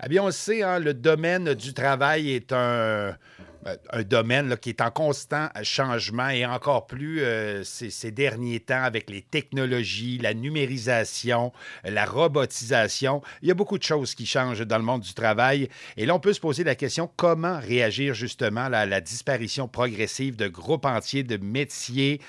Eh bien, on le sait, hein, le domaine du travail est un domaine là, qui est en constant changement et encore plus ces derniers temps avec les technologies, la numérisation, la robotisation. Il y a beaucoup de choses qui changent dans le monde du travail. Et là, on peut se poser la question, comment réagir justement là, à la disparition progressive de groupes entiers de métiers?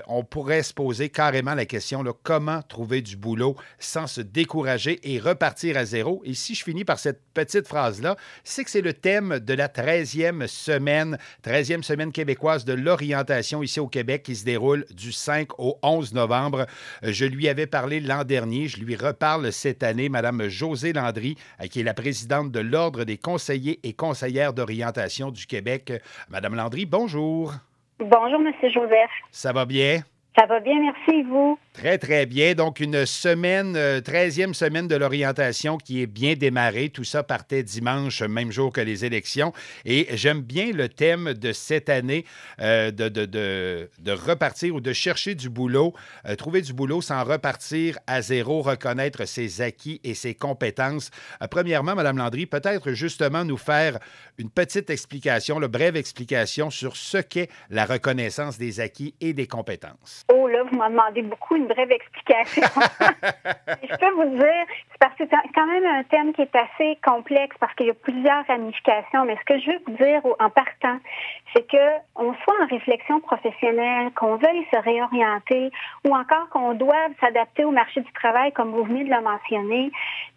On pourrait se poser carrément la question, là, comment trouver du boulot sans se décourager et repartir à zéro? Et si je finis par cette petite phrase-là, c'est que c'est le thème de la 13e semaine québécoise de l'orientation ici au Québec qui se déroule du 5 au 11 novembre. Je lui avais parlé l'an dernier, je lui reparle cette année, Madame Josée Landry, qui est la présidente de l'Ordre des conseillers et conseillères d'orientation du Québec. Madame Landry, bonjour. Bonjour, Monsieur Joseph. Ça va bien? Ça va bien, merci, et vous? Très, très bien. Donc, une semaine, 13e semaine de l'orientation qui est bien démarrée. Tout ça partait dimanche, même jour que les élections. Et j'aime bien le thème de cette année de repartir ou de chercher du boulot, trouver du boulot sans repartir à zéro, reconnaître ses acquis et ses compétences. Premièrement, Mme Landry, peut-être justement nous faire une petite explication, une brève explication sur ce qu'est la reconnaissance des acquis et des compétences. Oh là, vous m'en demandez beaucoup, une brève explication. Je peux vous dire, c'est parce que c'est quand même un thème qui est assez complexe parce qu'il y a plusieurs ramifications, mais ce que je veux vous dire en partant, c'est qu'on soit en réflexion professionnelle, qu'on veuille se réorienter ou encore qu'on doive s'adapter au marché du travail, comme vous venez de le mentionner.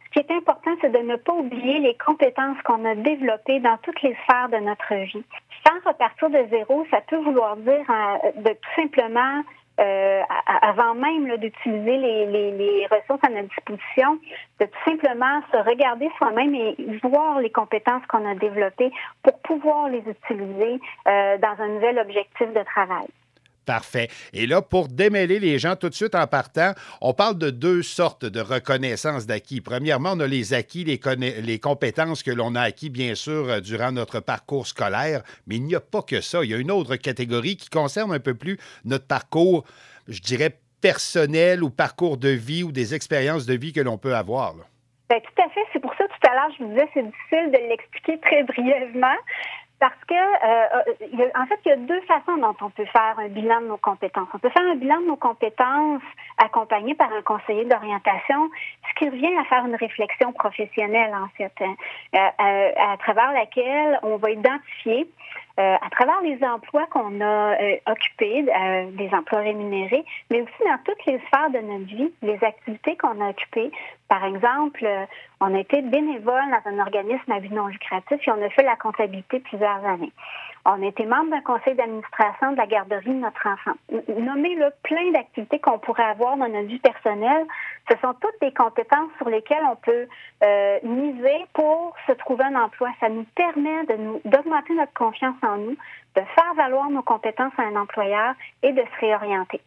Ce qui est important, c'est de ne pas oublier les compétences qu'on a développées dans toutes les sphères de notre vie. Sans repartir de zéro, ça peut vouloir dire de tout simplement avant même là, d'utiliser les ressources à notre disposition, de tout simplement se regarder soi-même et voir les compétences qu'on a développées pour pouvoir les utiliser dans un nouvel objectif de travail. Parfait. Et là, pour démêler les gens tout de suite en partant, on parle de deux sortes de reconnaissance d'acquis. Premièrement, on a les acquis, les compétences que l'on a acquis, bien sûr, durant notre parcours scolaire, mais il n'y a pas que ça. Il y a une autre catégorie qui concerne un peu plus notre parcours, je dirais, personnel ou parcours de vie ou des expériences de vie que l'on peut avoir, là. Bien, tout à fait. C'est pour ça, tout à l'heure, je vous disais, c'est difficile de l'expliquer très brièvement. Parce que, en fait, il y a deux façons dont on peut faire un bilan de nos compétences. On peut faire un bilan de nos compétences accompagné par un conseiller d'orientation, ce qui revient à faire une réflexion professionnelle, en fait, à travers laquelle on va identifier, à travers les emplois qu'on a occupés, des emplois rémunérés, mais aussi dans toutes les sphères de notre vie, les activités qu'on a occupées. Par exemple, on a été bénévole dans un organisme à but non lucratif et on a fait la comptabilité plusieurs années. On a été membre d'un conseil d'administration de la garderie de notre enfant. Nommez là plein d'activités qu'on pourrait avoir dans notre vie personnelle. Ce sont toutes des compétences sur lesquelles on peut miser pour se trouver un emploi. Ça nous permet d'augmenter notre confiance en nous, de faire valoir nos compétences à un employeur et de se réorienter.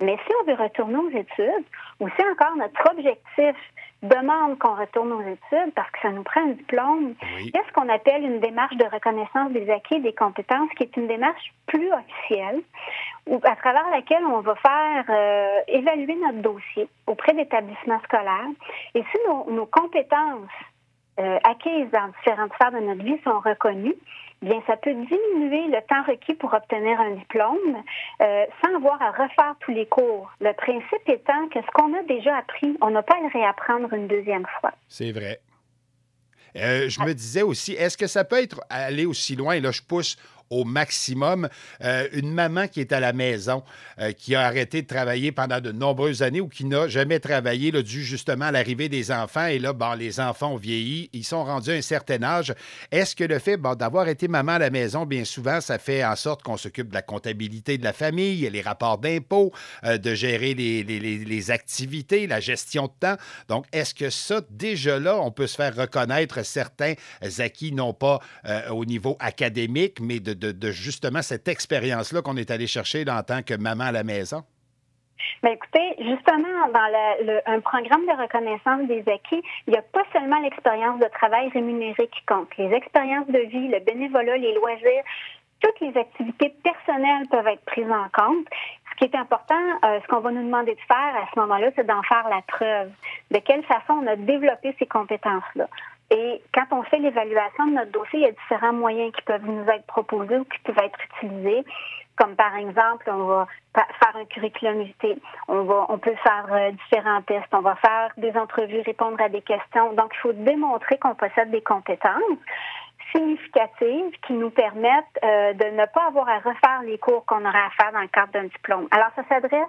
Mais si on veut retourner aux études, ou si encore notre objectif demande qu'on retourne aux études parce que ça nous prend un diplôme, il y a ce qu'on appelle une démarche de reconnaissance des acquis et des compétences, qui est une démarche plus officielle, à travers laquelle on va faire évaluer notre dossier auprès d'établissements scolaires. Et si nos compétences acquises dans différentes sphères de notre vie sont reconnues, bien, ça peut diminuer le temps requis pour obtenir un diplôme sans avoir à refaire tous les cours. Le principe étant que ce qu'on a déjà appris, on n'a pas à le réapprendre une deuxième fois. C'est vrai. Je me disais aussi, est-ce que ça peut aller aussi loin? Et là, je pousse au maximum. Une maman qui est à la maison, qui a arrêté de travailler pendant de nombreuses années ou qui n'a jamais travaillé, là, dû justement à l'arrivée des enfants. Et là, les enfants ont vieilli, ils sont rendus à un certain âge. Est-ce que le fait d'avoir été maman à la maison, bien souvent, ça fait en sorte qu'on s'occupe de la comptabilité de la famille, les rapports d'impôts, de gérer les activités, la gestion de temps. Donc, est-ce que ça, déjà là, on peut se faire reconnaître certains acquis, non pas au niveau académique, mais de justement cette expérience-là qu'on est allé chercher en tant que maman à la maison? Bien, écoutez, justement, dans un programme de reconnaissance des acquis, il n'y a pas seulement l'expérience de travail rémunérée qui compte. Les expériences de vie, le bénévolat, les loisirs, toutes les activités personnelles peuvent être prises en compte. Ce qui est important, ce qu'on va nous demander de faire à ce moment-là, c'est d'en faire la preuve. De quelle façon on a développé ces compétences-là. Et quand on fait l'évaluation de notre dossier, il y a différents moyens qui peuvent nous être proposés ou qui peuvent être utilisés. Comme par exemple, on va faire un curriculum vitae, on peut faire différents tests, on va faire des entrevues, répondre à des questions. Donc, il faut démontrer qu'on possède des compétences significatives qui nous permettent de ne pas avoir à refaire les cours qu'on aurait à faire dans le cadre d'un diplôme. Alors, ça s'adresse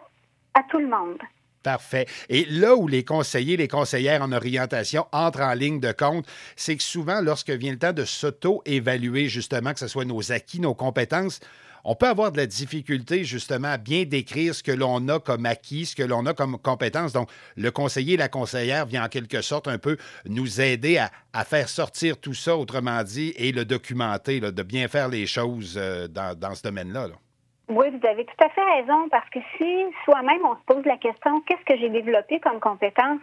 à tout le monde. Parfait. Et là où les conseillers, les conseillères en orientation entrent en ligne de compte, c'est que souvent, lorsque vient le temps de s'auto-évaluer, justement, que ce soit nos acquis, nos compétences, on peut avoir de la difficulté, justement, à bien décrire ce que l'on a comme acquis, ce que l'on a comme compétences. Donc, le conseiller, la conseillère vient en quelque sorte un peu nous aider à faire sortir tout ça, autrement dit, et le documenter, là, de bien faire les choses dans ce domaine-là. Là. Oui, vous avez tout à fait raison, parce que si soi-même on se pose la question, qu'est-ce que j'ai développé comme compétence?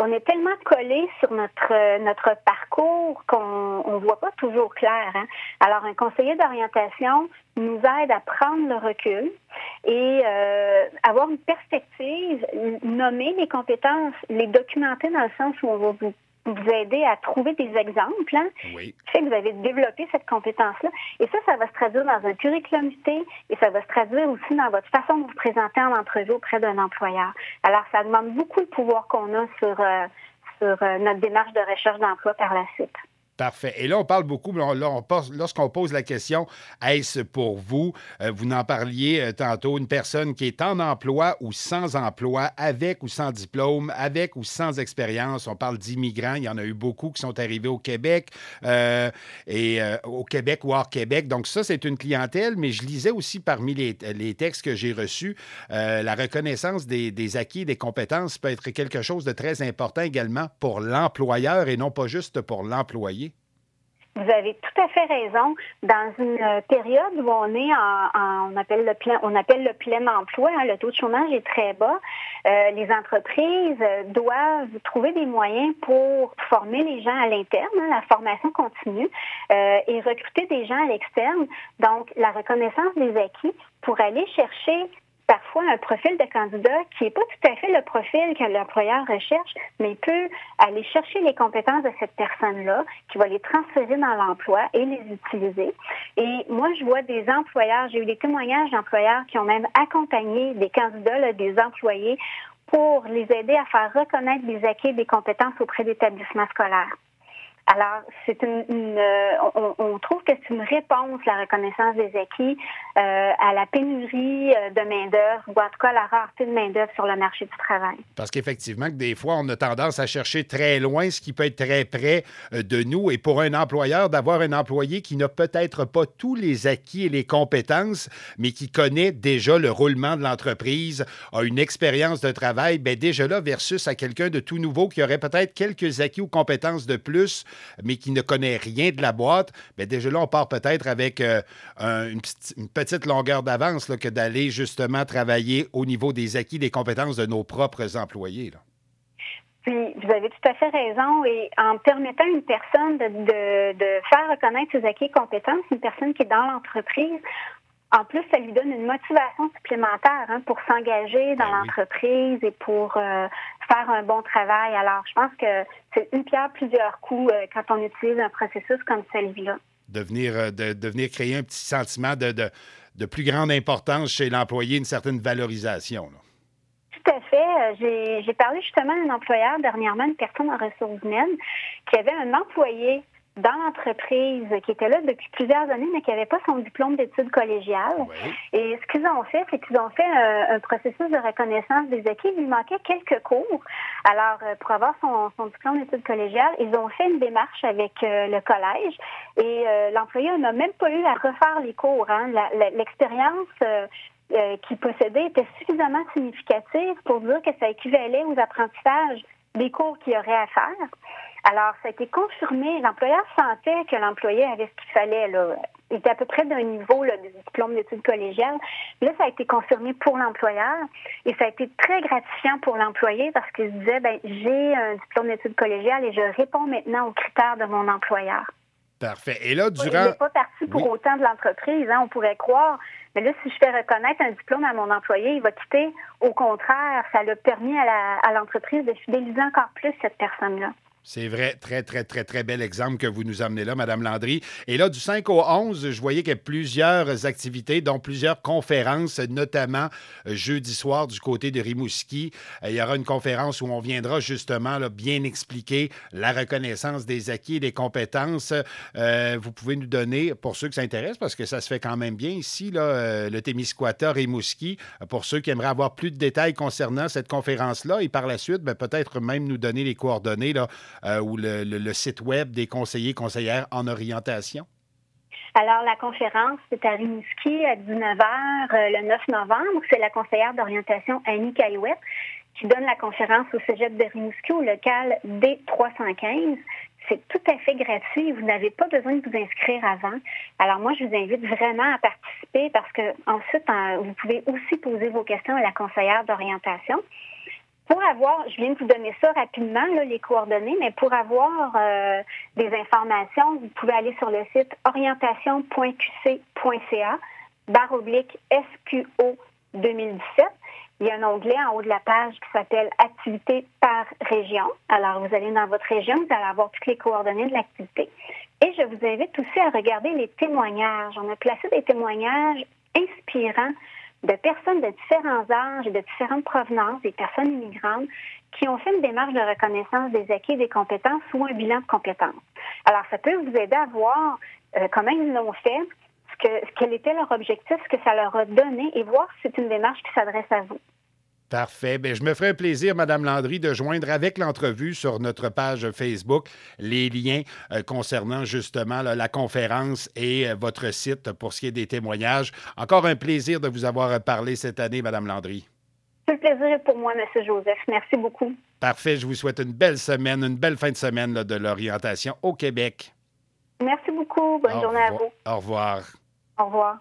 On est tellement collé sur notre parcours qu'on ne voit pas toujours clair. Hein? Alors, un conseiller d'orientation nous aide à prendre le recul et avoir une perspective, nommer les compétences, les documenter dans le sens où on va vous aider à trouver des exemples, hein, oui. qui fait que vous avez développé cette compétence-là. Et ça va se traduire dans un curriculum vitae et ça va se traduire aussi dans votre façon de vous présenter en entrevue auprès d'un employeur. Alors, ça demande beaucoup de pouvoir qu'on a sur notre démarche de recherche d'emploi par la suite. Parfait. Et là, on parle beaucoup, lorsqu'on pose la question, est-ce pour vous? Vous n'en parliez tantôt, une personne qui est en emploi ou sans emploi, avec ou sans diplôme, avec ou sans expérience. On parle d'immigrants, il y en a eu beaucoup qui sont arrivés au Québec, au Québec ou hors Québec. Donc ça, c'est une clientèle, mais je lisais aussi parmi les textes que j'ai reçus, la reconnaissance des acquis, des compétences peut être quelque chose de très important également pour l'employeur et non pas juste pour l'employé. Vous avez tout à fait raison. Dans une période où on est on appelle le plein emploi, hein, le taux de chômage est très bas. Les entreprises doivent trouver des moyens pour former les gens à l'interne, hein, la formation continue, et recruter des gens à l'externe. Donc, la reconnaissance des acquis pour aller chercher parfois un profil de candidat qui n'est pas tout à fait le profil que l'employeur recherche, mais il peut aller chercher les compétences de cette personne-là, qui va les transférer dans l'emploi et les utiliser. Et moi, je vois des employeurs, j'ai eu des témoignages d'employeurs qui ont même accompagné des candidats, là, des employés, pour les aider à faire reconnaître des acquis et des compétences auprès d'établissements scolaires. Alors, on trouve que c'est une réponse, la reconnaissance des acquis, à la pénurie de main-d'œuvre, ou en tout cas à la rareté de main-d'œuvre sur le marché du travail. Parce qu'effectivement, que des fois, on a tendance à chercher très loin ce qui peut être très près de nous. Et pour un employeur, d'avoir un employé qui n'a peut-être pas tous les acquis et les compétences, mais qui connaît déjà le roulement de l'entreprise, a une expérience de travail, bien déjà là, versus à quelqu'un de tout nouveau qui aurait peut-être quelques acquis ou compétences de plus, mais qui ne connaît rien de la boîte, bien déjà là, on part peut-être avec une petite longueur d'avance là, que d'aller justement travailler au niveau des acquis, des compétences de nos propres employés. Là. Puis, vous avez tout à fait raison. Et en permettant à une personne de faire reconnaître ses acquis et compétences, une personne qui est dans l'entreprise, en plus, ça lui donne une motivation supplémentaire, hein, pour s'engager dans l'entreprise et pour faire un bon travail. Alors, je pense que c'est une pierre plusieurs coups quand on utilise un processus comme celui-là. De venir créer un petit sentiment de plus grande importance chez l'employé, une certaine valorisation. Là. Tout à fait. J'ai parlé justement à un employeur dernièrement, une personne en ressources humaines, qui avait un employé dans l'entreprise qui était là depuis plusieurs années, mais qui n'avait pas son diplôme d'études collégiales. Oui. Et ce qu'ils ont fait, c'est qu'ils ont fait un processus de reconnaissance des acquis. Il lui manquait quelques cours. Alors, pour avoir son diplôme d'études collégiales, ils ont fait une démarche avec le collège et l'employé n'a même pas eu à refaire les cours. Hein. L'expérience qu'il possédait était suffisamment significative pour dire que ça équivalait aux apprentissages des cours qu'il aurait à faire. Alors, ça a été confirmé. L'employeur sentait que l'employé avait ce qu'il fallait, là. Il était à peu près d'un niveau là, de diplôme d'études collégiales. Là, ça a été confirmé pour l'employeur et ça a été très gratifiant pour l'employé parce qu'il se disait, bien, j'ai un diplôme d'études collégiales et je réponds maintenant aux critères de mon employeur. Parfait. Et là, durant... Il n'est pas parti pour autant de l'entreprise, hein, on pourrait croire. Mais là, si je fais reconnaître un diplôme à mon employé, il va quitter. Au contraire, ça l'a permis à l'entreprise de fidéliser encore plus cette personne-là. C'est vrai, très, très, très, très bel exemple que vous nous amenez là, Madame Landry. Et là, du 5 au 11, je voyais qu'il y a plusieurs activités, dont plusieurs conférences, notamment jeudi soir du côté de Rimouski. Il y aura une conférence où on viendra justement là, bien expliquer la reconnaissance des acquis et des compétences. Vous pouvez nous donner, pour ceux que ça intéresse, parce que ça se fait quand même bien ici, là, le Témiscouata, Rimouski, pour ceux qui aimeraient avoir plus de détails concernant cette conférence-là, et par la suite, ben, peut-être même nous donner les coordonnées là, ou le site web des conseillers conseillères en orientation? Alors, la conférence, c'est à Rimouski à 19h le 9 novembre. C'est la conseillère d'orientation Annie Caillouette qui donne la conférence au cégep de Rimouski au local D315. C'est tout à fait gratuit. Vous n'avez pas besoin de vous inscrire avant. Alors, moi, je vous invite vraiment à participer parce que ensuite, vous pouvez aussi poser vos questions à la conseillère d'orientation. Pour avoir, je viens de vous donner ça rapidement, là, les coordonnées, mais pour avoir des informations, vous pouvez aller sur le site orientation.qc.ca/SQO 2017. Il y a un onglet en haut de la page qui s'appelle Activités par région. Alors, vous allez dans votre région, vous allez avoir toutes les coordonnées de l'activité. Et je vous invite aussi à regarder les témoignages. On a placé des témoignages inspirants de personnes de différents âges et de différentes provenances, des personnes immigrantes, qui ont fait une démarche de reconnaissance des acquis et des compétences ou un bilan de compétences. Alors, ça peut vous aider à voir comment ils l'ont fait, quel était leur objectif, ce que ça leur a donné et voir si c'est une démarche qui s'adresse à vous. Parfait. Bien, je me ferai un plaisir, Madame Landry, de joindre avec l'entrevue sur notre page Facebook les liens concernant justement là, la conférence et votre site pour ce qui est des témoignages. Encore un plaisir de vous avoir parlé cette année, Madame Landry. C'est un plaisir pour moi, M. Joseph. Merci beaucoup. Parfait. Je vous souhaite une belle semaine, une belle fin de semaine là, de l'orientation au Québec. Merci beaucoup. Bonne journée à vous. Au revoir. Au revoir.